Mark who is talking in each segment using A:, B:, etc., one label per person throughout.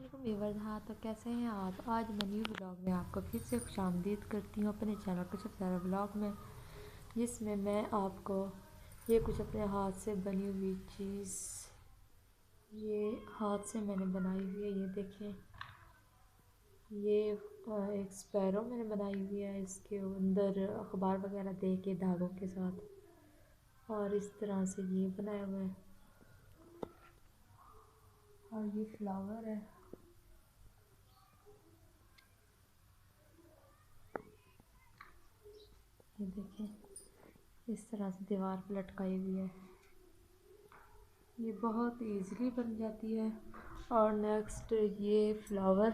A: वालेकुम व्यूअर्स। हाँ, तो कैसे हैं आप। आज मैं न्यू ब्लॉग में आपको फिर से खुशामदीद करती हूँ अपने चैनल कुछ प्यारा ब्लॉग में, जिसमें मैं आपको ये कुछ अपने हाथ से बनी हुई चीज़, ये हाथ से मैंने बनाई हुई है। ये देखें, ये एक स्पैरो मैंने बनाई हुई है। इसके अंदर अखबार वगैरह दे के धागों के साथ, और इस तरह से ये बनाया हुआ है। और ये फ्लावर है। ये देखें, इस तरह से दीवार पर लटकाई हुई है। ये बहुत इजीली बन जाती है। और नेक्स्ट ये फ्लावर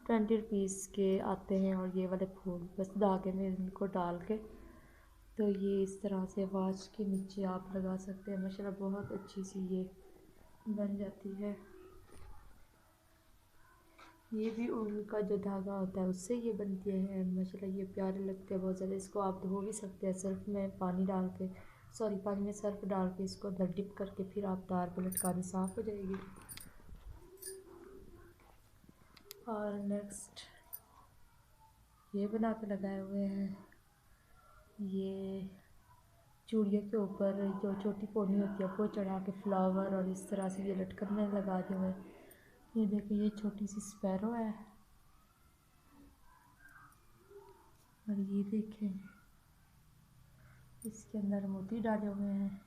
A: 20 रुपीज़ के आते हैं, और ये वाले फूल बस धागे में इनको डाल के, तो ये इस तरह से वाच के नीचे आप लगा सकते हैं। माशाल्लाह बहुत अच्छी सी ये बन जाती है। ये भी ऊन का जो धागा होता है उससे ये बनती है। माशाल्लाह ये प्यारे लगते हैं बहुत ज़्यादा। इसको आप धो भी सकते हैं सर्फ में पानी डाल के, पानी में सर्फ डाल के इसको अंदर डिप करके फिर आप तार पर लटका दें, साफ़ हो जाएगी। और नेक्स्ट ये बना के लगाए हुए हैं। ये चूड़ियों के ऊपर जो छोटी पौनी होती है वो चढ़ा के फ्लावर, और इस तरह से ये लटकन में लगा दिए हुए। ये देखिए, ये छोटी सी स्पैरो है। और ये देखें, इसके अंदर मोती डाले हुए हैं।